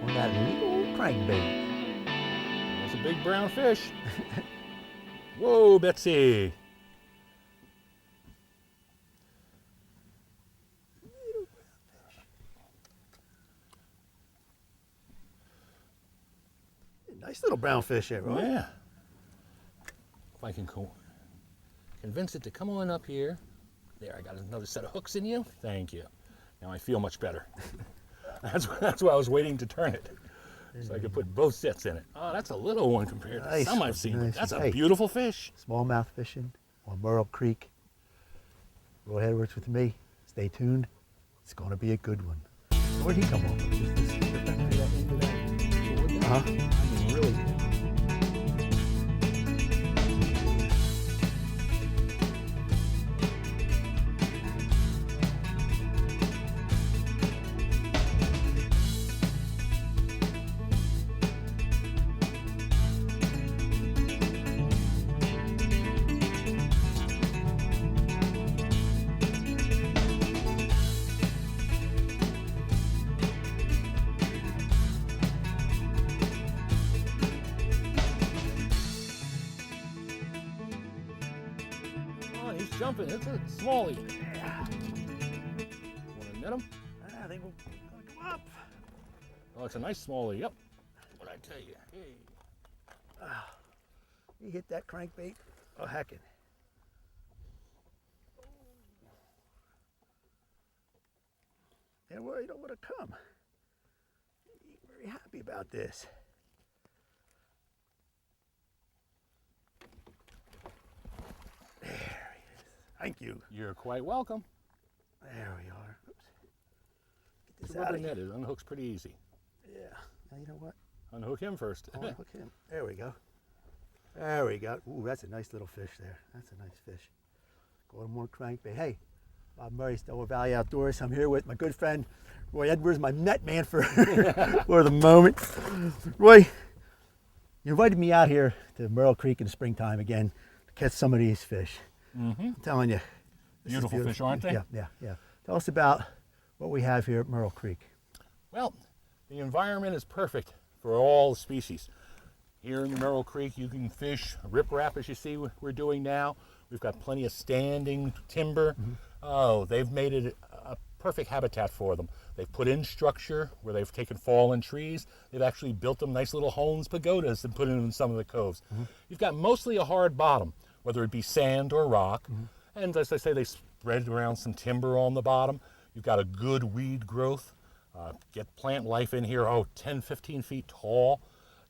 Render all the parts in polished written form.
on that little crankbait. There's a big brown fish. Whoa, Betsy. Nice little brown fish there, right? Yeah. If I can convince it to come on up here. There, I got another set of hooks in you. Thank you. Now I feel much better. That's why I was waiting to turn it, so I could put both sets in it. Oh, that's a little one compared to some I've seen. Nice. That's a beautiful fish. Smallmouth fishing on Merrill Creek. Roy Edwards with me. Stay tuned. It's going to be a good one. Where'd he come off? Really. He's jumping. It's a smallie. Yeah. Want to net him? I think we'll come up. Oh, it's a nice smallie. Yep. What'd I tell you? Hey. You hit that crankbait? Oh, heckin'. And well, you don't want to come. You're very happy about this. There he is. Thank you. You're quite welcome. There we are. Oops. Get It's this out rubber of here. netted. Unhooks pretty easy. Yeah. Now you know what? Unhook him first. I'll hook him. There we go. There we go. Ooh, that's a nice little fish there. That's a nice fish. Got one more crankbait. Hey, Bob Murray, Stellar Valley Outdoors. I'm here with my good friend Roy Edwards, my net man for for the moment. Roy, you invited me out here to Merrill Creek in the springtime again to catch some of these fish. Mm-hmm. I'm telling you, Beautiful fish, aren't they? Yeah. Tell us about what we have here at Merrill Creek. Well, the environment is perfect for all the species. Here in Merrill Creek, you can fish riprap, as you see we're doing now. We've got plenty of standing timber. Mm-hmm. Oh, they've made it a perfect habitat for them. They've put in structure where they've taken fallen trees. They've actually built them nice little homes, pagodas, and put them in some of the coves. Mm-hmm. You've got mostly a hard bottom, whether it be sand or rock. Mm-hmm. And as I say, they spread around some timber on the bottom. You've got a good weed growth. Get plant life in here, 10, 15 feet tall.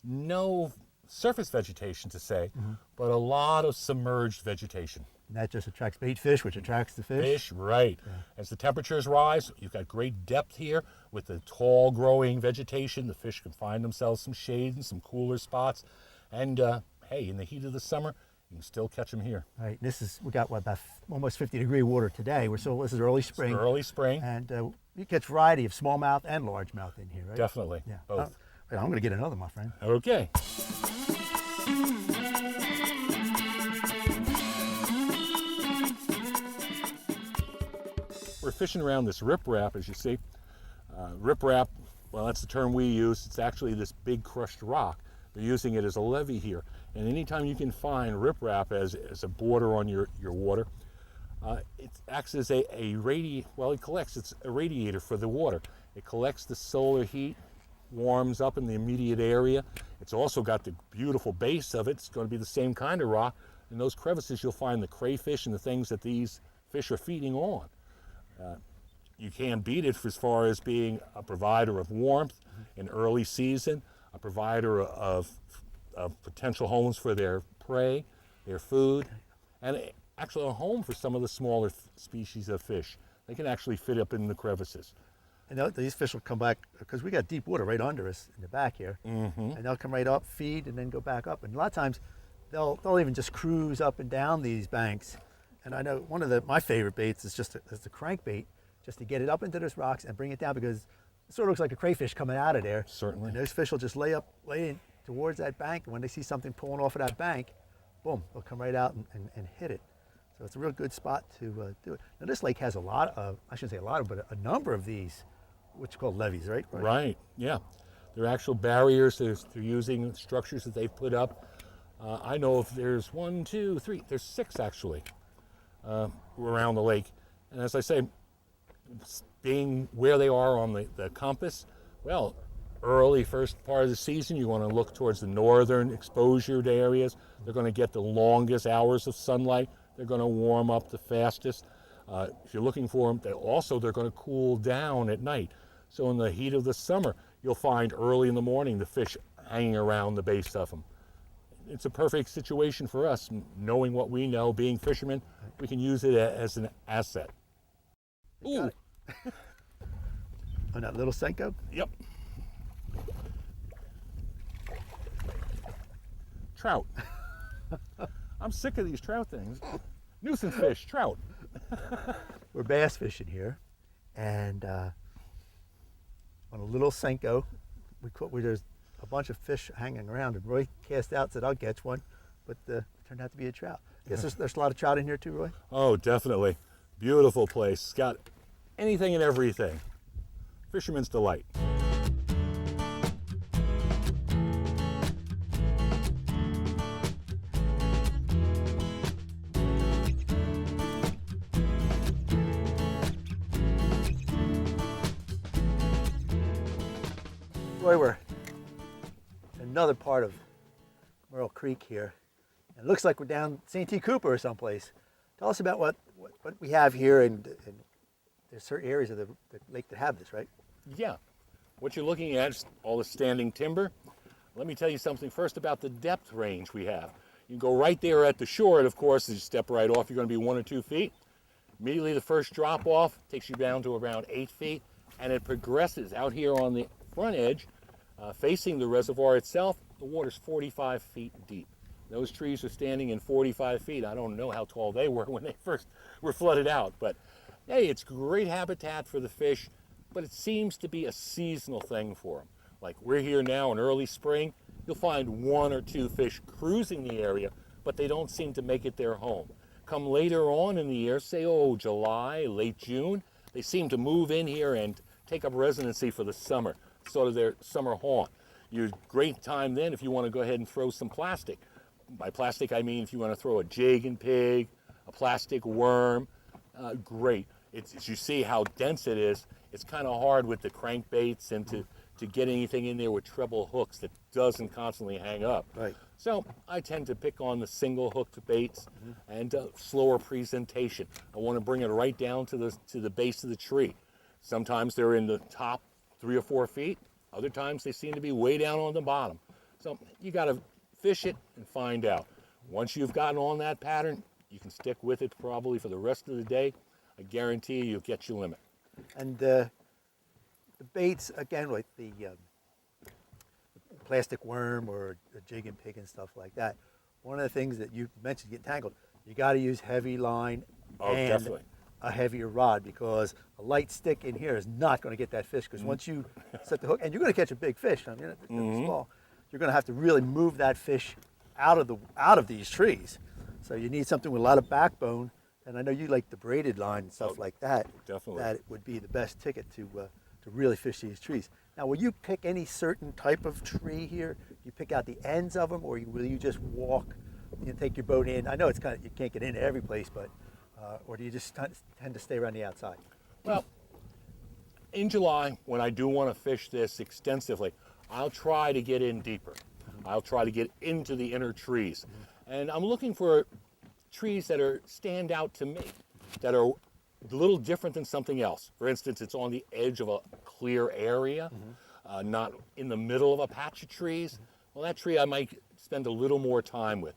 No surface vegetation to say, but a lot of submerged vegetation. And that just attracts bait fish, which attracts the fish. Fish, right. Yeah. As the temperatures rise, you've got great depth here with the tall growing vegetation. The fish can find themselves some shade and some cooler spots. And hey, in the heat of the summer, you can still catch them here. Right. We got about almost 50-degree water today. This is early spring. It's early spring. And you catch a variety of smallmouth and largemouth in here, right? Definitely. Yeah. Both. I'm going to get another, my friend. Okay. We're fishing around this riprap, as you see. Riprap, well, that's the term we use. It's actually this big crushed rock. They're using it as a levee here. And anytime you can find riprap as a border on your water, it acts as it's a radiator for the water. It collects the solar heat, warms up in the immediate area. It's also got the beautiful base of it. It's going to be the same kind of rock. In those crevices, you'll find the crayfish and the things that these fish are feeding on. You can't beat it as far as being a provider of warmth in early season, a provider of potential homes for their prey, their food, and actually a home for some of the smaller species of fish. They can actually fit up in the crevices. And these fish will come back, because we got deep water right under us in the back here, and they'll come right up, feed, and then go back up. And a lot of times, they'll even just cruise up and down these banks. And I know one of my favorite baits is just the crankbait, just to get it up into those rocks and bring it down, because it sort of looks like a crayfish coming out of there. Certainly. And those fish will just lay in towards that bank, and when they see something pulling off of that bank, boom, they'll come right out and hit it. So it's a real good spot to do it. Now this lake has I shouldn't say a lot of, but a number of these, what's called levees, right? Right, yeah. They're actual barriers. They're using structures that they've put up. I know if there's 1, 2, 3, there's 6 actually around the lake. And as I say, being where they are on the compass, well, early first part of the season, you want to look towards the northern exposured areas. They're going to get the longest hours of sunlight. They're going to warm up the fastest. If you're looking for them, they're going to cool down at night. So in the heat of the summer, you'll find early in the morning the fish hanging around the base of them. It's a perfect situation for us, knowing what we know, being fishermen. We can use it as an asset. Ooh. On that little Senko? Yep. Trout. I'm sick of these trout things. Nuisance fish, trout. We're bass fishing here, and on a little Senko, there's a bunch of fish hanging around, and Roy cast out, said, I'll catch one, but it turned out to be a trout. Yes, there's a lot of trout in here too, Roy? Oh, definitely. Beautiful place. It's got anything and everything. Fisherman's delight. Roy, we're in another part of Merrill Creek here. And it looks like we're down St. T. Cooper or someplace. Tell us about what we have here, and there's certain areas of the lake that have this, right? Yeah. What you're looking at is all the standing timber. Let me tell you something first about the depth range we have. You can go right there at the shore, and of course, as you step right off, you're going to be 1 or 2 feet. Immediately, the first drop off takes you down to around 8 feet, and it progresses out here on the front edge, facing the reservoir itself. The water's 45 feet deep. Those trees are standing in 45 feet. I don't know how tall they were when they first were flooded out, but hey, it's great habitat for the fish, but it seems to be a seasonal thing for them. Like we're here now in early spring, you'll find 1 or 2 fish cruising the area, but they don't seem to make it their home. Come later on in the year, say, July, late June, they seem to move in here and take up residency for the summer, sort of their summer haunt. Your great time then if you want to go ahead and throw some plastic. By plastic, I mean if you want to throw a jig and pig, a plastic worm, great. As you see how dense it is, it's kind of hard with the crankbaits and to get anything in there with treble hooks that doesn't constantly hang up. Right. So I tend to pick on the single hooked baits and slower presentation. I want to bring it right down to the base of the tree. Sometimes they're in the top 3 or 4 feet. Other times they seem to be way down on the bottom. So you got to fish it and find out. Once you've gotten on that pattern, you can stick with it probably for the rest of the day. I guarantee you'll get your limit. And the baits, again, like the plastic worm or the jig and pig and stuff like that, one of the things that you mentioned, get tangled, you got to use heavy line and Definitely. a heavier rod, because a light stick in here is not going to get that fish, because once you set the hook, and you're going to catch a big fish, I mean, it's small, you're going to have to really move that fish out of these trees. So you need something with a lot of backbone, and I know you like the braided line and stuff like that. Definitely. That would be the best ticket to really fish these trees. Now, will you pick any certain type of tree here? You pick out the ends of them, or will you just walk and take your boat in? I know it's kind of, you can't get into every place, but or do you just tend to stay around the outside? Well, in July, when I do want to fish this extensively, I'll try to get in deeper. I'll try to get into the inner trees. And I'm looking for trees that stand out to me, that are a little different than something else. For instance, it's on the edge of a clear area, not in the middle of a patch of trees. Well, that tree I might spend a little more time with.